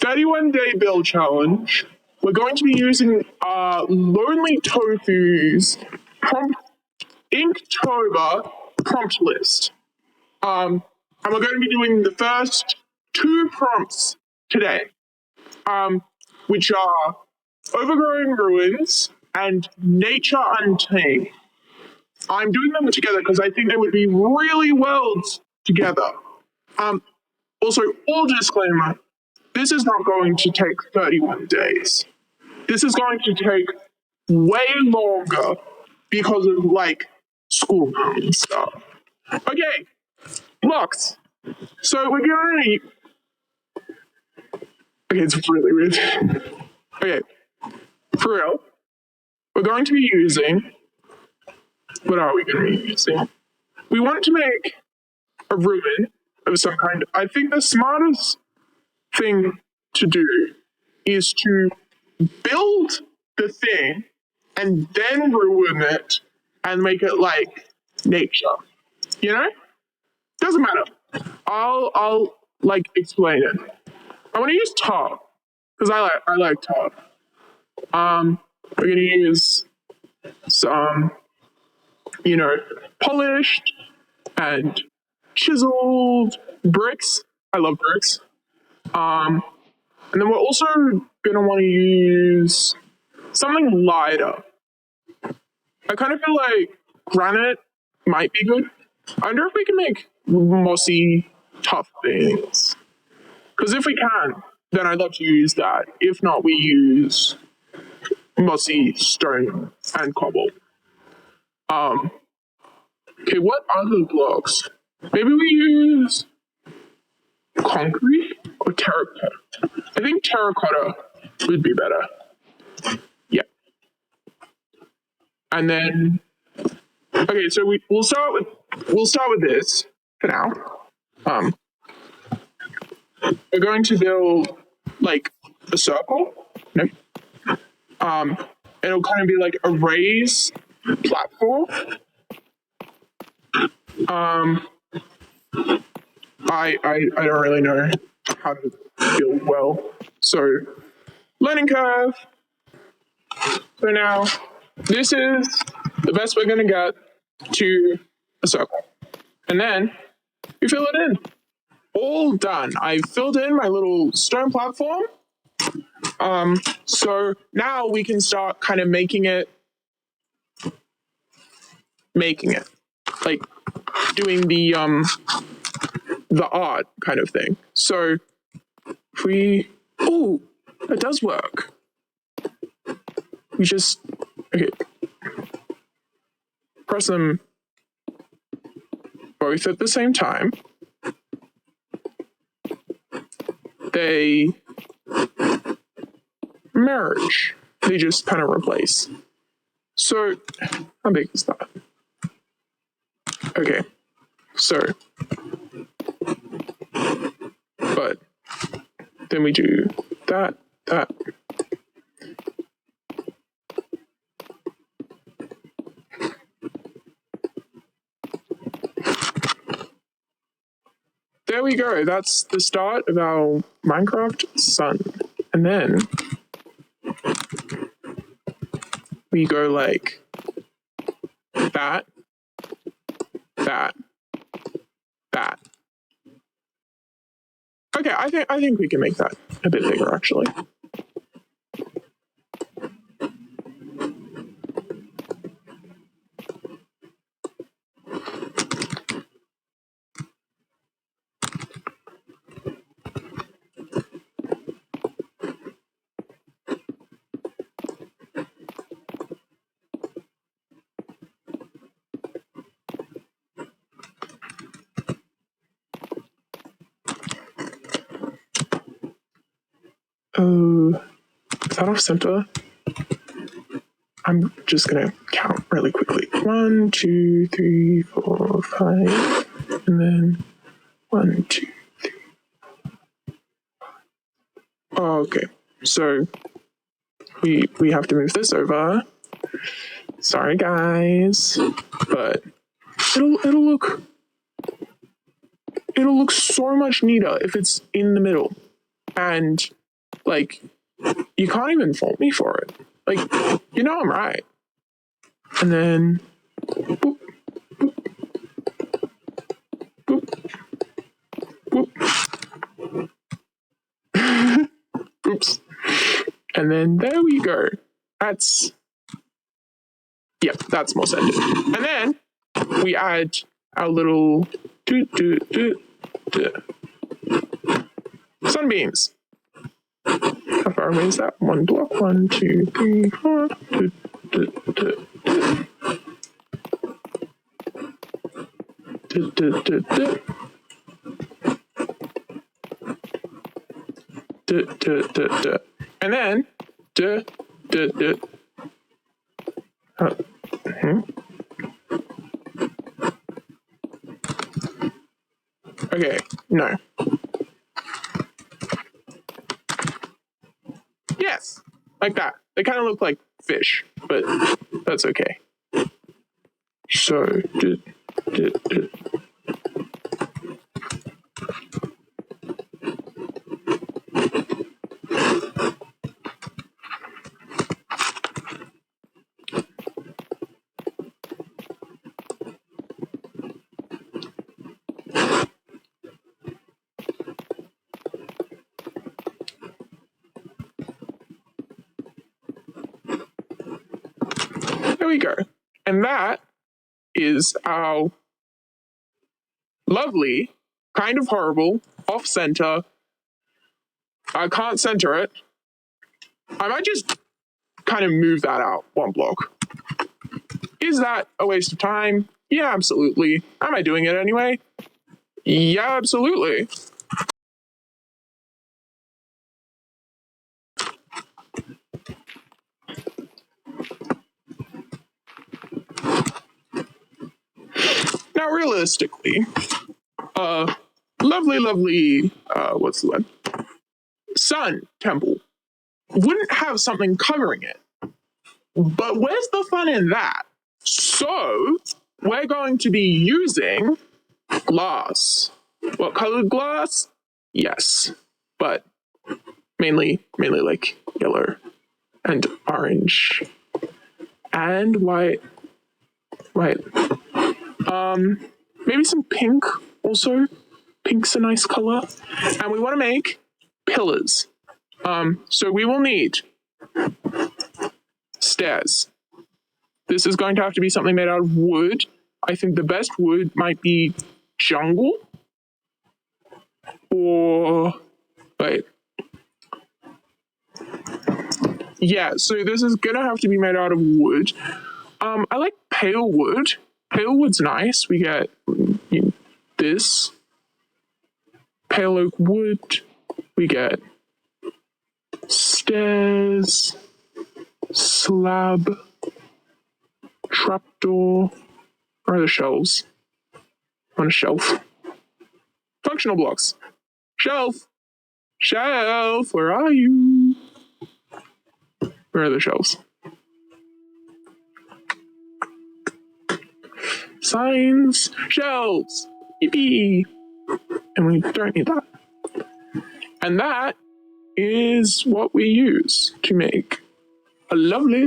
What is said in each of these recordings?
31-day build challenge. We're going to be using Lonely Tofu's Inktober prompt list. And we're going to be doing the first two prompts today, which are Overgrown Ruins and Nature Untamed. I'm doing them together because I think they would be really well together. Also, full disclaimer, this is not going to take 31 days. This is going to take way longer because of, school and stuff. Okay, blocks. So we're going to... Okay, it's really weird. Okay, for real, we're going to be using... What are we going to be using? We want to make a ruin of some kind. I think the smartest thing to do is to build the thing and then ruin it and make it like nature. You know? Doesn't matter. I'll explain it. I want to use tar because I like tar. We're gonna use some, polished and chiseled bricks. I love bricks. And then we're also gonna want to use something lighter. I kind of feel like granite might be good. I wonder if we can make mossy, tough things. Because if we can, then I'd love to use that. If not, we use mossy stone and cobble. Okay, what other blocks? Maybe we use concrete or terracotta. I think terracotta would be better. Yeah. And then, okay, so we'll start with this for now. We're going to build a circle. No. It'll kind of be like a raised platform. I don't really know how to build well, so learning curve. So now this is the best we're gonna get to a circle, and then we fill it in. All done. I filled in my little stone platform. So now we can start kind of making it, like doing the art kind of thing. So if we, that does work. We just, okay, press them both at the same time. They merge. They just kind of replace. So, how big is that? Okay, so, but then we do that. There we go. That's the start of our Minecraft sun. And then we go like that. Okay, I think we can make that a bit bigger actually. Oh, is that off center? I'm just gonna count really quickly. 1, 2, 3, 4, 5, and then 1, 2, 3. Oh, okay, so we have to move this over. Sorry, guys, but it'll look so much neater if it's in the middle. And Like, you can't even fault me for it. Like, you know I'm right. And then, boop, boop, boop, boop. Oops. And then there we go. That's, yep, that's more centered. And then we add our little sunbeams. How far away is that? One block. 1, 2, 3, 4. And then okay, no. Yes, like that. They kind of look like fish, but that's okay. So, there we go. And that is our lovely, kind of horrible, off center. I can't center it. I might just kind of move that out 1 block. Is that a waste of time? Yeah, absolutely. Am I doing it anyway? Yeah, absolutely. Now, realistically, lovely, what's the word? Sun temple wouldn't have something covering it. But where's the fun in that? So, we're going to be using glass. What colored glass? Yes, but mainly like yellow and orange and white. Maybe some pink also. Pink's a nice color. And we want to make pillars. So we will need stairs. This is going to have to be something made out of wood. I think the best wood might be jungle. Or, wait. Yeah, so this is going to have to be made out of wood. I like pale wood. Pale wood's nice. We get this. Pale oak wood. We get stairs, slab, trapdoor. Where are the shelves? On a shelf. Functional blocks. Shelf. Shelf, where are you? Where are the shelves? Signs. Shelves. Yippee. And we don't need that. And that is what we use to make a lovely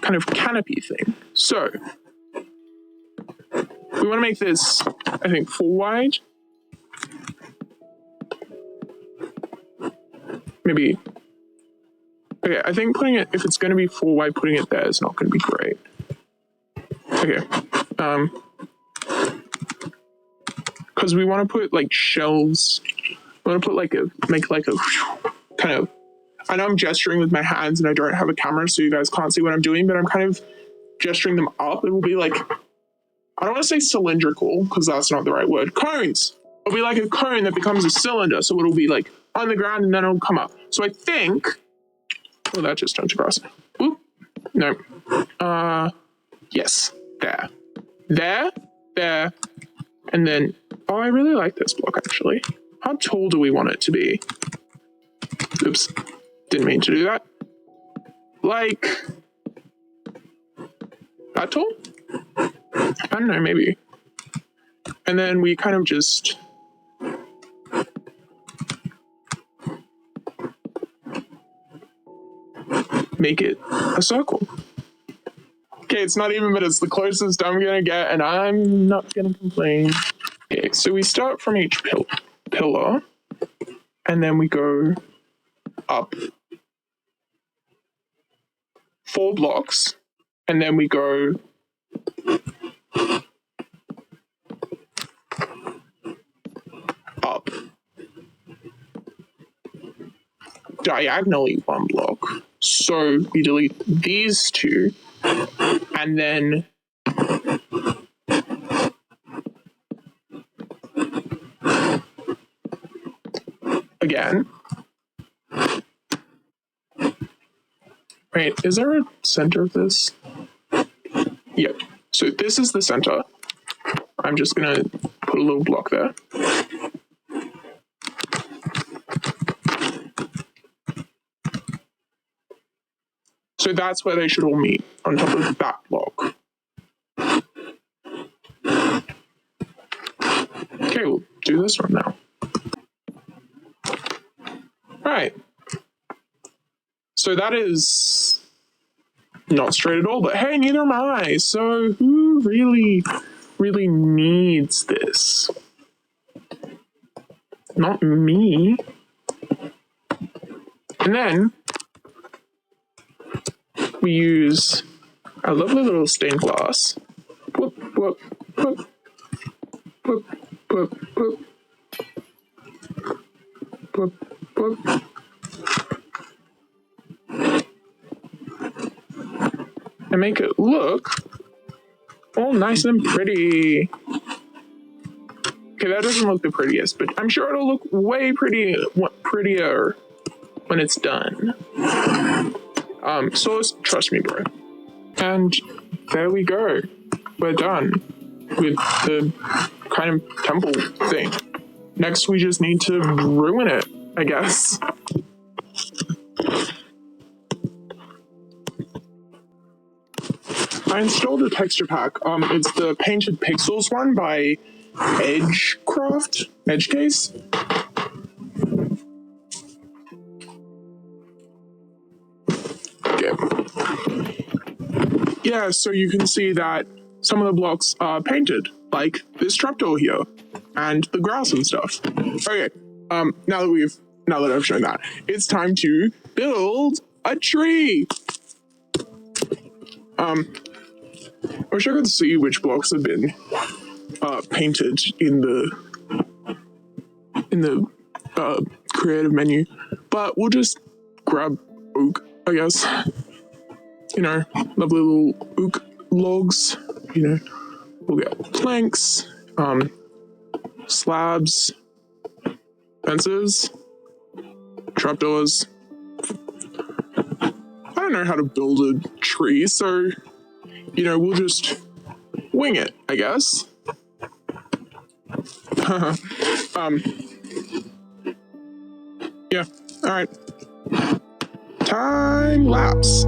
kind of canopy thing. So we want to make this, I think, 4 wide. Maybe. Okay, I think putting it, if it's going to be 4 wide, putting it there is not going to be great. Okay. Because we want to put like shelves. We want to put like make like a kind of, I know I'm gesturing with my hands and I don't have a camera so you guys can't see what I'm doing, but I'm kind of gesturing them up. It will be like, I don't want to say cylindrical because that's not the right word. Cones. It'll be like a cone that becomes a cylinder. So it'll be like on the ground and then it'll come up. So I think, oh, that just turned across. Oop. No. Yes. There. And then, oh, I really like this block actually. How tall do we want it to be? Oops. Didn't mean to do that. Like, that tall? I don't know, maybe. And then we kind of just make it a circle. Okay, it's not even, but it's the closest I'm gonna get, and I'm not gonna complain. Okay, so we start from each pillar, and then we go up 4 blocks, and then we go up diagonally 1 block. So we delete these 2, and then again. Wait, is there a center of this? Yep. So this is the center. I'm just gonna put a little block there. So that's where they should all meet, on top of that block. Okay, we'll do this one now. Right. So that is not straight at all, but hey, neither am I. So who really needs this? Not me. And then we use our lovely little stained glass. Whoop, whoop, whoop, whoop, whoop, whoop, whoop, whoop. And make it look all nice and pretty. Okay, that doesn't look the prettiest, but I'm sure it'll look way prettier when it's done. So trust me, bro. And there we go. We're done with the kind of temple thing. Next, we just need to ruin it, I guess. I installed a texture pack. It's the Painted Pixels one by Edgecase. Yeah, so you can see that some of the blocks are painted, like this trapdoor here, and the grass and stuff. Okay, now that I've shown that, it's time to build a tree. I wish I could see which blocks have been painted in the creative menu, but we'll just grab oak, I guess. You know, lovely little oak logs. You know, we'll get planks, slabs, fences, trapdoors. I don't know how to build a tree, so you know, we'll just wing it, I guess. Yeah, all right. Time lapse.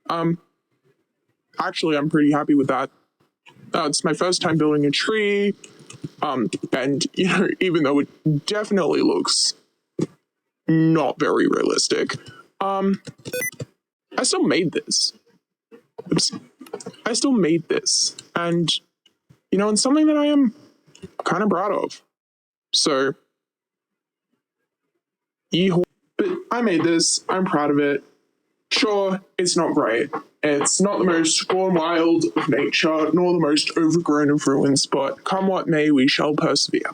Actually, I'm pretty happy with that. It's my first time building a tree. And, even though it definitely looks not very realistic, I still made this. Oops. I still made this. And, it's something that I am kind of proud of. So, but I made this. I'm proud of it. Sure, it's not great. It's not the most gone wild of nature, nor the most overgrown of ruins, but come what may, we shall persevere.